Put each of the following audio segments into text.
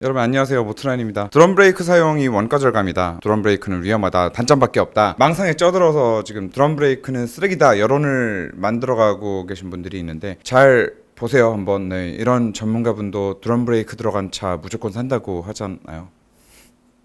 여러분 안녕하세요, 모트라인입니다. 드럼 브레이크 사용이 원가 절감이다, 드럼 브레이크는 위험하다, 단점밖에 없다, 망상에 쪄들어서 지금 드럼 브레이크는 쓰레기다 여론을 만들어가고 계신 분들이 있는데, 잘 보세요 한번. 이런 전문가분도 드럼 브레이크 들어간 차 무조건 산다고 하잖아요.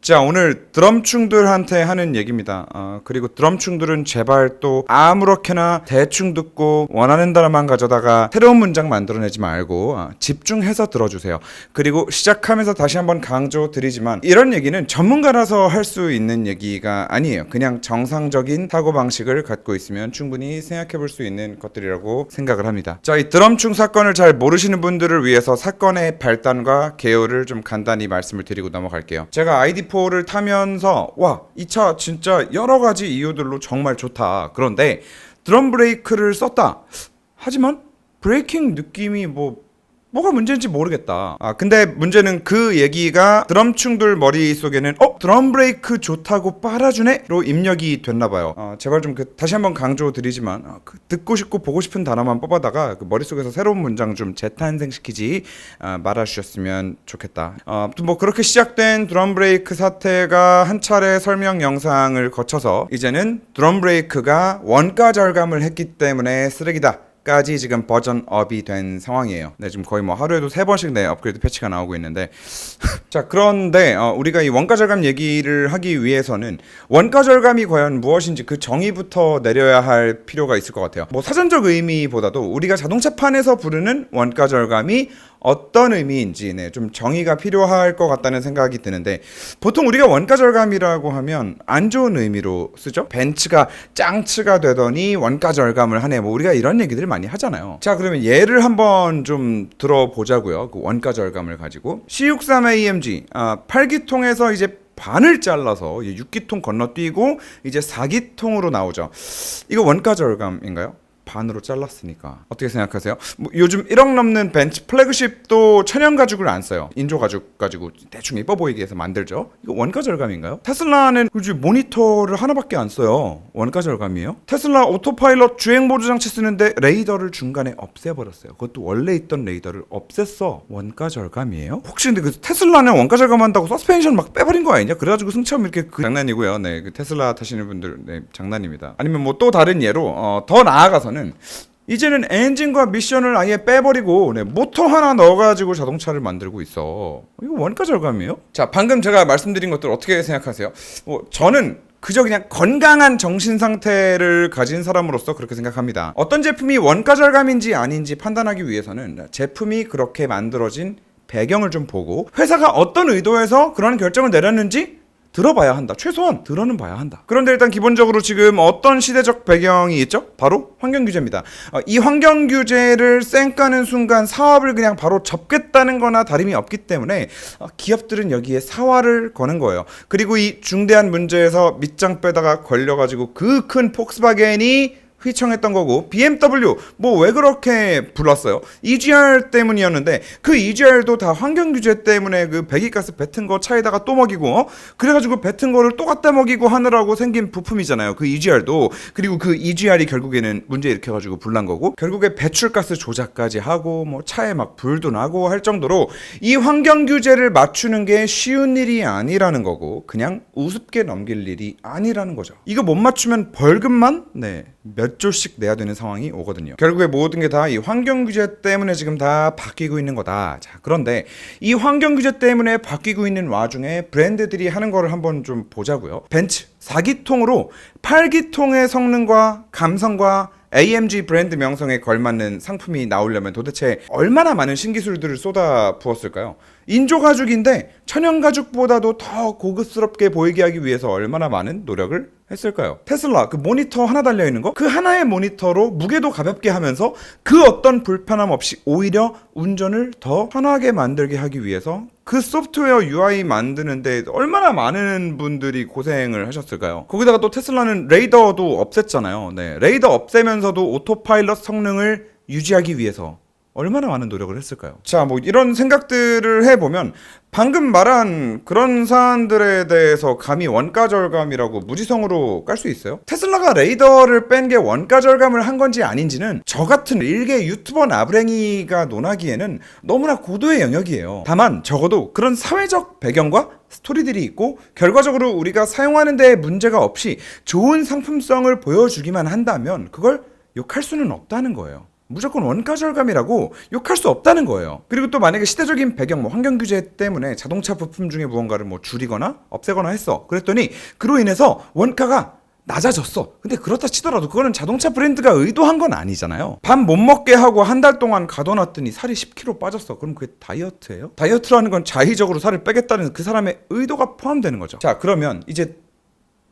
자, 오늘 드럼충들한테 하는 얘기입니다. 그리고 드럼충들은 제발 또 아무렇게나 대충 듣고 원하는 단어만 가져다가 새로운 문장 만들어내지 말고 집중해서 들어주세요. 그리고 시작하면서 다시 한번 강조드리지만, 이런 얘기는 전문가라서 할 수 있는 얘기가 아니에요. 그냥 정상적인 사고방식을 갖고 있으면 충분히 생각해 볼 수 있는 것들이라고 생각을 합니다. 자, 이 드럼충 사건을 잘 모르시는 분들을 위해서 사건의 발단과 개요를 좀 간단히 말씀을 드리고 넘어갈게요. 제가 ID4를 타면서 와, 이 차 진짜 여러 가지 이유들로 정말 좋다. 그런데 드럼 브레이크를 썼다. 하지만 브레이킹 느낌이 뭐가 문제인지 모르겠다. 근데 문제는 그 얘기가 드럼충들 머릿속에는 드럼 브레이크 좋다고 빨아주네로 입력이 됐나봐요. 제발 좀 다시 한번 강조드리지만, 듣고 싶고 보고 싶은 단어만 뽑아다가 머릿속에서 새로운 문장 좀 재탄생시키지 말아주셨으면 좋겠다. 아무튼 그렇게 시작된 드럼 브레이크 사태가 한 차례 설명 영상을 거쳐서 이제는 드럼 브레이크가 원가 절감을 했기 때문에 쓰레기다 까지 지금 버전업이 된 상황이에요. 지금 거의 하루에도 3번씩 업그레이드 패치가 나오고 있는데 자, 그런데 우리가 이 원가 절감 얘기를 하기 위해서는 원가 절감이 과연 무엇인지 그 정의부터 내려야 할 필요가 있을 것 같아요. 사전적 의미보다도 우리가 자동차판에서 부르는 원가 절감이 어떤 의미인지 좀 정의가 필요할 것 같다는 생각이 드는데, 보통 우리가 원가 절감이라고 하면 안 좋은 의미로 쓰죠. 벤츠가 짱츠가 되더니 원가 절감을 하네, 우리가 이런 얘기들을 많이 하잖아요. 자, 그러면 예를 한번 좀 들어보자고요. 그 원가 절감을 가지고 C63AMG 8기통에서 이제 반을 잘라서 6기통 건너뛰고 이제 4기통으로 나오죠. 이거 원가 절감인가요? 반으로 잘랐으니까. 어떻게 생각하세요? 요즘 1억 넘는 벤츠 플래그십도 천연 가죽을 안 써요. 인조 가죽 가지고 대충 예뻐 보이게 해서 만들죠. 이거 원가 절감인가요? 테슬라는 요즘 모니터를 하나밖에 안 써요. 원가 절감이에요? 테슬라 오토파일럿 주행 보조 장치 쓰는데 레이더를 중간에 없애버렸어요. 그것도 원래 있던 레이더를 없앴어. 원가 절감이에요? 혹시 근데 그 테슬라는 원가 절감한다고 서스펜션 막 빼버린 거 아니냐? 그래가지고 승차감 이렇게 장난이고요. 그 테슬라 타시는 분들 장난입니다. 아니면 또 다른 예로 더 나아가서는 이제는 엔진과 미션을 아예 빼버리고 모터 하나 넣어가지고 자동차를 만들고 있어. 이거 원가 절감이에요? 자, 방금 제가 말씀드린 것들 어떻게 생각하세요? 저는 그저 그냥 건강한 정신 상태를 가진 사람으로서 그렇게 생각합니다. 어떤 제품이 원가 절감인지 아닌지 판단하기 위해서는 제품이 그렇게 만들어진 배경을 좀 보고 회사가 어떤 의도에서 그런 결정을 내렸는지 들어봐야 한다. 최소한 들어는 봐야 한다. 그런데 일단 기본적으로 지금 어떤 시대적 배경이 있죠? 바로 환경규제입니다. 이 환경규제를 쌩까는 순간 사업을 그냥 바로 접겠다는 거나 다름이 없기 때문에 기업들은 여기에 사활을 거는 거예요. 그리고 이 중대한 문제에서 밑장 빼다가 걸려가지고 그 큰 폭스바겐이 휘청했던 거고, BMW 왜 그렇게 불렀어요? EGR 때문이었는데 그 EGR도 다 환경 규제 때문에 그 배기가스 뱉은 거 차에다가 또 먹이고 그래가지고 뱉은 거를 또 갖다 먹이고 하느라고 생긴 부품이잖아요, 그 EGR도. 그리고 그 EGR이 결국에는 문제 일으켜가지고 불난 거고, 결국에 배출가스 조작까지 하고 차에 막 불도 나고 할 정도로 이 환경 규제를 맞추는 게 쉬운 일이 아니라는 거고, 그냥 우습게 넘길 일이 아니라는 거죠. 이거 못 맞추면 벌금만 몇 조씩 내야 되는 상황이 오거든요. 결국에 모든 게 다 이 환경 규제 때문에 지금 다 바뀌고 있는 거다. 자, 그런데 이 환경 규제 때문에 바뀌고 있는 와중에 브랜드들이 하는 거를 한번 좀 보자고요. 벤츠 4기통으로 8기통의 성능과 감성과 AMG 브랜드 명성에 걸맞는 상품이 나오려면 도대체 얼마나 많은 신기술들을 쏟아 부었을까요? 인조 가죽인데 천연 가죽보다도 더 고급스럽게 보이게 하기 위해서 얼마나 많은 노력을 했을까요? 테슬라 그 모니터 하나 달려있는 거, 그 하나의 모니터로 무게도 가볍게 하면서 그 어떤 불편함 없이 오히려 운전을 더 편하게 만들게 하기 위해서 그 소프트웨어 UI 만드는데 얼마나 많은 분들이 고생을 하셨을까요? 거기다가 또 테슬라는 레이더도 없앴잖아요. 레이더 없애면서도 오토파일럿 성능을 유지하기 위해서 얼마나 많은 노력을 했을까요? 자, 뭐 이런 생각들을 해보면 방금 말한 그런 사안들에 대해서 감히 원가 절감이라고 무지성으로 깔 수 있어요? 테슬라가 레이더를 뺀 게 원가 절감을 한 건지 아닌지는 저 같은 일개 유튜버 나부랭이가 논하기에는 너무나 고도의 영역이에요. 다만 적어도 그런 사회적 배경과 스토리들이 있고 결과적으로 우리가 사용하는 데 문제가 없이 좋은 상품성을 보여주기만 한다면 그걸 욕할 수는 없다는 거예요. 무조건 원가 절감이라고 욕할 수 없다는 거예요. 그리고 또 만약에 시대적인 배경, 뭐 환경 규제 때문에 자동차 부품 중에 무언가를 뭐 줄이거나 없애거나 했어. 그랬더니 그로 인해서 원가가 낮아졌어. 근데 그렇다 치더라도 그거는 자동차 브랜드가 의도한 건 아니잖아요. 밥 못 먹게 하고 한 달 동안 가둬놨더니 살이 10kg 빠졌어. 그럼 그게 다이어트예요? 다이어트라는 건 자의적으로 살을 빼겠다는 그 사람의 의도가 포함되는 거죠. 자, 그러면 이제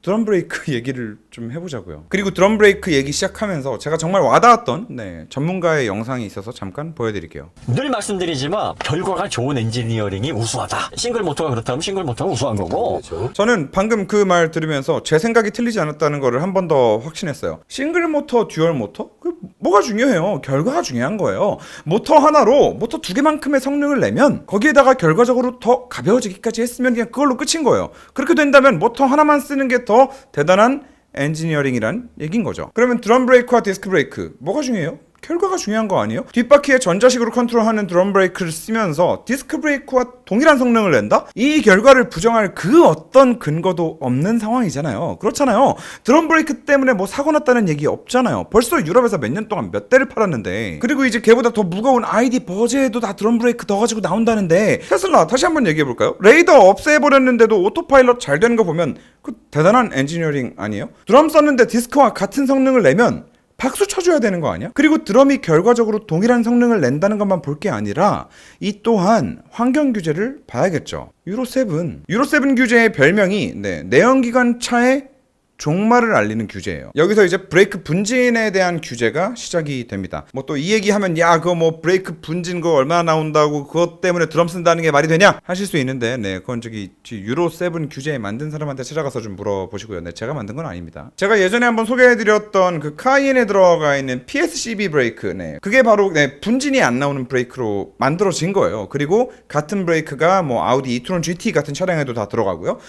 드럼 브레이크 얘기를 좀 해보자고요. 그리고 드럼 브레이크 얘기 시작하면서 제가 정말 와닿았던 전문가의 영상이 있어서 잠깐 보여드릴게요. 늘 말씀드리지만 결과가 좋은 엔지니어링이 우수하다. 싱글 모터가 그렇다면 싱글 모터가 우수한 거고. 그렇죠. 저는 방금 그 말 들으면서 제 생각이 틀리지 않았다는 거를 한 번 더 확신했어요. 싱글 모터, 듀얼 모터? 그 뭐가 중요해요? 결과가 중요한 거예요. 모터 하나로 모터 2개만큼의 성능을 내면 거기에다가 결과적으로 더 가벼워지기까지 했으면 그냥 그걸로 끝인 거예요. 그렇게 된다면 모터 하나만 쓰는 게 더 대단한 엔지니어링이란 얘기인 거죠. 그러면 드럼 브레이크와 디스크 브레이크 뭐가 중요해요? 결과가 중요한 거 아니에요? 뒷바퀴에 전자식으로 컨트롤하는 드럼 브레이크를 쓰면서 디스크 브레이크와 동일한 성능을 낸다? 이 결과를 부정할 그 어떤 근거도 없는 상황이잖아요. 그렇잖아요. 드럼 브레이크 때문에 뭐 사고 났다는 얘기 없잖아요. 벌써 유럽에서 몇 년 동안 몇 대를 팔았는데, 그리고 이제 걔보다 더 무거운 ID 버즈에도 다 드럼 브레이크 넣어가지고 나온다는데, 테슬라 다시 한번 얘기해볼까요? 레이더 없애버렸는데도 오토파일럿 잘 되는 거 보면 그 대단한 엔지니어링 아니에요? 드럼 썼는데 디스크와 같은 성능을 내면 박수 쳐줘야 되는 거 아니야? 그리고 드럼이 결과적으로 동일한 성능을 낸다는 것만 볼 게 아니라 이 또한 환경 규제를 봐야겠죠. 유로7 규제의 별명이 내연기관차의 종말을 알리는 규제예요. 여기서 이제 브레이크 분진에 대한 규제가 시작이 됩니다. 뭐 또 이 얘기하면 야 그거 뭐 브레이크 분진 그거 얼마나 나온다고 그것 때문에 드럼 쓴다는 게 말이 되냐 하실 수 있는데 그건 저기 유로7 규제 만든 사람한테 찾아가서 좀 물어보시고요. 제가 만든 건 아닙니다. 제가 예전에 한번 소개해드렸던 그 카이엔에 들어가 있는 PSCB 브레이크 그게 바로 분진이 안 나오는 브레이크로 만들어진 거예요. 그리고 같은 브레이크가 뭐 아우디 이트론 GT 같은 차량에도 다 들어가고요.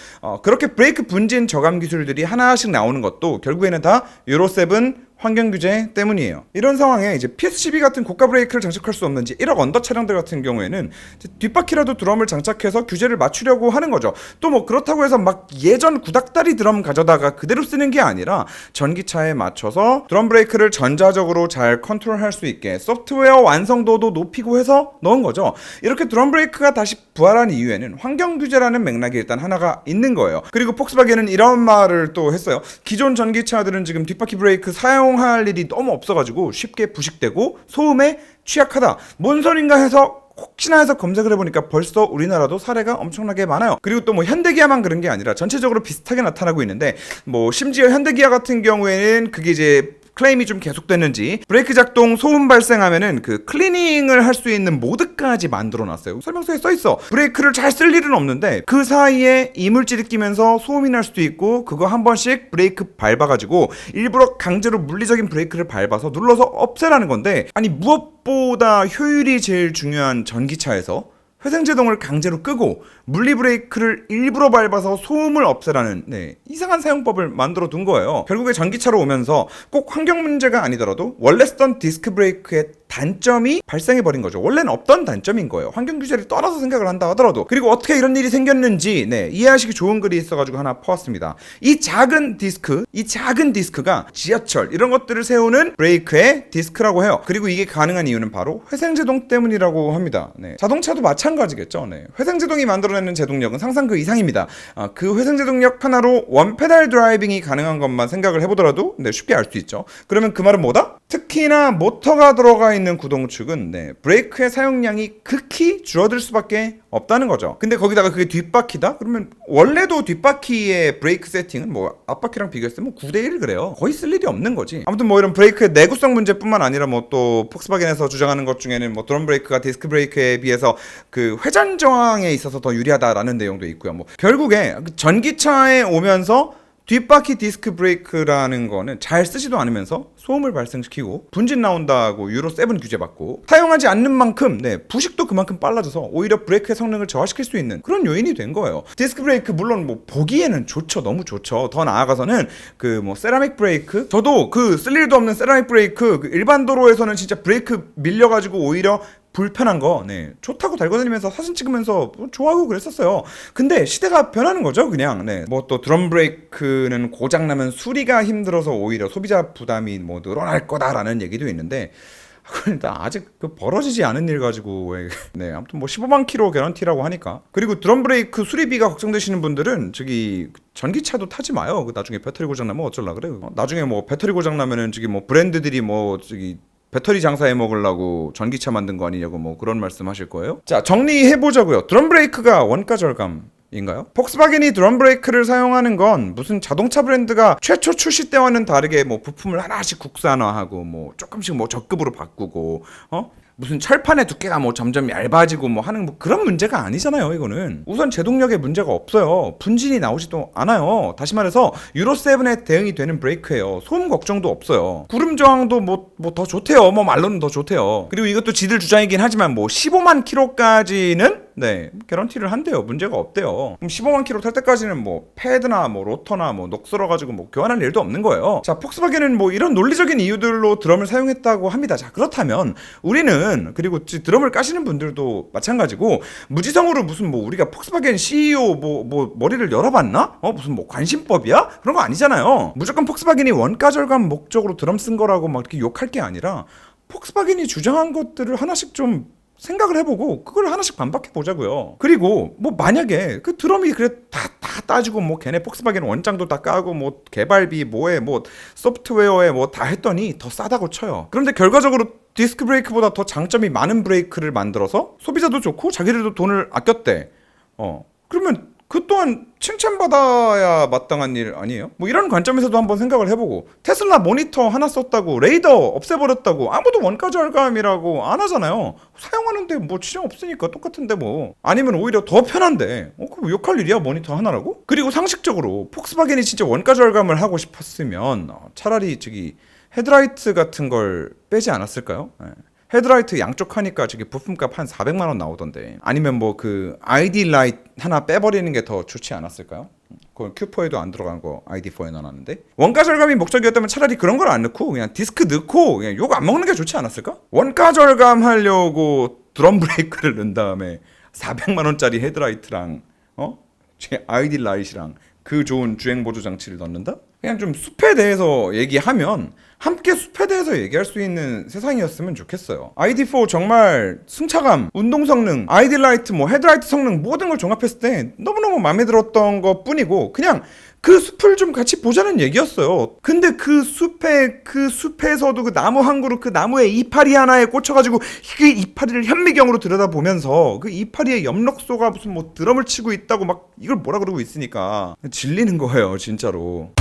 그렇게 브레이크 분진 저감 기술들이 하나씩 나오는 것도 결국에는 다 유로7 환경 규제 때문이에요. 이런 상황에 이제 PSCB 같은 고가 브레이크를 장착할 수 없는지 1억 언더 차량들 같은 경우에는 뒷바퀴라도 드럼을 장착해서 규제를 맞추려고 하는 거죠. 또 뭐 그렇다고 해서 막 예전 구닥다리 드럼 가져다가 그대로 쓰는 게 아니라 전기차에 맞춰서 드럼 브레이크를 전자적으로 잘 컨트롤할 수 있게 소프트웨어 완성도도 높이고 해서 넣은 거죠. 이렇게 드럼 브레이크가 다시 부활한 이유에는 환경 규제라는 맥락이 일단 하나가 있는 거예요. 그리고 폭스바겐은 이런 말을 또 했어요. 기존 전기차들은 지금 뒷바퀴 브레이크 사용할 일이 너무 없어가지고 쉽게 부식되고 소음에 취약하다. 뭔 소린가 해서 혹시나 해서 검색을 해보니까 벌써 우리나라도 사례가 엄청나게 많아요. 그리고 또 뭐 현대기아만 그런 게 아니라 전체적으로 비슷하게 나타나고 있는데, 뭐 심지어 현대기아 같은 경우에는 그게 이제 클레임이 좀 계속됐는지 브레이크 작동 소음 발생하면은 그 클리닝을 할 수 있는 모드까지 만들어놨어요. 설명서에 써있어. 브레이크를 잘 쓸 일은 없는데 그 사이에 이물질이 끼면서 소음이 날 수도 있고, 그거 한 번씩 브레이크 밟아가지고 일부러 강제로 물리적인 브레이크를 밟아서 눌러서 없애라는 건데, 아니 무엇보다 효율이 제일 중요한 전기차에서 회생제동을 강제로 끄고 물리 브레이크를 일부러 밟아서 소음을 없애라는 이상한 사용법을 만들어 둔 거예요. 결국에 전기차로 오면서 꼭 환경 문제가 아니더라도 원래 쓰던 디스크 브레이크의 단점이 발생해버린 거죠. 원래는 없던 단점인 거예요. 환경 규제를 떠나서 생각을 한다 하더라도. 그리고 어떻게 이런 일이 생겼는지 이해하시기 좋은 글이 있어가지고 하나 퍼왔습니다. 이 작은 디스크가 지하철 이런 것들을 세우는 브레이크의 디스크라고 해요. 그리고 이게 가능한 이유는 바로 회생제동 때문이라고 합니다. 자동차도 마찬가지겠죠. 회생제동이 만들어내는 제동력은 상상 그 이상입니다. 그 회생제동력 하나로 원페달 드라이빙이 가능한 것만 생각을 해보더라도 쉽게 알 수 있죠. 그러면 그 말은 뭐다? 특히나 모터가 들어가 있는 구동축은 브레이크의 사용량이 극히 줄어들 수밖에 없다는 거죠. 근데 거기다가 그게 뒷바퀴다? 그러면 원래도 뒷바퀴의 브레이크 세팅은 뭐 앞바퀴랑 비교했으면 9대1 그래요. 거의 쓸 일이 없는 거지. 아무튼 뭐 이런 브레이크의 내구성 문제뿐만 아니라 뭐 또 폭스바겐에서 주장하는 것 중에는 뭐 드럼 브레이크가 디스크 브레이크에 비해서 그 회전 저항에 있어서 더 유리하다라는 내용도 있고요. 뭐 결국에 전기차에 오면서 뒷바퀴 디스크 브레이크라는 거는 잘 쓰지도 않으면서 소음을 발생시키고 분진 나온다고 유로 7 규제받고 사용하지 않는 만큼 부식도 그만큼 빨라져서 오히려 브레이크의 성능을 저하시킬 수 있는 그런 요인이 된 거예요. 디스크 브레이크 물론 뭐 보기에는 좋죠. 너무 좋죠. 더 나아가서는 그 뭐 세라믹 브레이크, 저도 그 쓸 일도 없는 세라믹 브레이크 그 일반 도로에서는 진짜 브레이크 밀려가지고 오히려 불편한 거, 좋다고 달고 다니면서 사진 찍으면서 좋아하고 그랬었어요. 근데 시대가 변하는 거죠, 그냥. 뭐 또 드럼 브레이크는 고장나면 수리가 힘들어서 오히려 소비자 부담이 뭐 늘어날 거다라는 얘기도 있는데, 일단 아직 그 벌어지지 않은 일 가지고 왜 아무튼 뭐 15만 킬로 개런티라고 하니까. 그리고 드럼 브레이크 수리비가 걱정되시는 분들은 저기 전기차도 타지 마요. 나중에 배터리 고장 나면 어쩔라 그래요. 나중에 뭐 배터리 고장 나면은 저기 뭐 브랜드들이 뭐 저기 배터리 장사해 먹으려고 전기차 만든 거 아니냐고 뭐 그런 말씀 하실 거예요. 자, 정리해보자고요. 드럼 브레이크가 원가 절감인가요? 폭스바겐이 드럼 브레이크를 사용하는 건 무슨 자동차 브랜드가 최초 출시 때와는 다르게 뭐 부품을 하나씩 국산화하고 뭐 조금씩 뭐 적급으로 바꾸고 무슨 철판의 두께가 뭐 점점 얇아지고 뭐 하는 뭐 그런 문제가 아니잖아요. 이거는 우선 제동력에 문제가 없어요. 분진이 나오지도 않아요. 다시 말해서 유로 7에 대응이 되는 브레이크예요. 소음 걱정도 없어요. 구름 저항도 뭐 더 좋대요. 뭐 말로는 더 좋대요. 그리고 이것도 지들 주장이긴 하지만 뭐 15만 킬로까지는 개런티를 한대요. 문제가 없대요. 그럼 15만 킬로 탈 때까지는 뭐 패드나 뭐 로터나 뭐 녹슬어가지고 뭐 교환할 일도 없는 거예요. 자, 폭스바겐은 뭐 이런 논리적인 이유들로 드럼을 사용했다고 합니다. 자, 그렇다면 우리는, 그리고 드럼을 까시는 분들도 마찬가지고, 무지성으로 무슨 뭐 우리가 폭스바겐 CEO 뭐 머리를 열어봤나? 무슨 뭐 관심법이야? 그런 거 아니잖아요. 무조건 폭스바겐이 원가 절감 목적으로 드럼 쓴 거라고 막 이렇게 욕할 게 아니라 폭스바겐이 주장한 것들을 하나씩 좀 생각을 해보고 그걸 하나씩 반박해 보자고요. 그리고 뭐 만약에 그 드럼이 그래 다 따지고 뭐 걔네 폭스바겐 원장도 다 까고 뭐 개발비 뭐에 뭐 소프트웨어에 뭐 다 했더니 더 싸다고 쳐요. 그런데 결과적으로 디스크 브레이크보다 더 장점이 많은 브레이크를 만들어서 소비자도 좋고 자기들도 돈을 아꼈대. 그러면 그 또한 칭찬받아야 마땅한 일 아니에요? 뭐 이런 관점에서도 한번 생각을 해보고, 테슬라 모니터 하나 썼다고 레이더 없애버렸다고 아무도 원가 절감이라고 안 하잖아요. 사용하는데 뭐 지장 없으니까 똑같은데 뭐. 아니면 오히려 더 편한데 그럼 욕할 일이야 모니터 하나라고? 그리고 상식적으로 폭스바겐이 진짜 원가 절감을 하고 싶었으면 차라리 저기 헤드라이트 같은 걸 빼지 않았을까요? 헤드라이트 양쪽 하니까 저기 부품값 한 400만 원 나오던데, 아니면 뭐 그 ID 라이트 하나 빼버리는 게 더 좋지 않았을까요? 그건 Q4에도 안 들어간 거 ID4에 넣어놨는데. 원가 절감이 목적이었다면 차라리 그런 걸 안 넣고 그냥 디스크 넣고 그냥 요거 안 먹는 게 좋지 않았을까? 원가 절감 하려고 드럼 브레이크를 넣은 다음에 400만 원짜리 헤드라이트랑 ID 라이트랑 그 좋은 주행 보조 장치를 넣는다? 그냥 좀 숲에 대해서 얘기하면 함께 숲에 대해서 얘기할 수 있는 세상이었으면 좋겠어요. ID4 정말 승차감, 운동 성능, ID 라이트, 뭐 헤드라이트 성능 모든 걸 종합했을 때 너무너무 마음에 들었던 것 뿐이고, 그냥 그 숲을 좀 같이 보자는 얘기였어요. 근데 그 숲에서도 그 나무 한 그루, 그 나무에 이파리 하나에 꽂혀가지고 그 이파리를 현미경으로 들여다보면서 그 이파리의 엽록소가 무슨 뭐 드럼을 치고 있다고 막 이걸 뭐라 그러고 있으니까 질리는 거예요, 진짜로.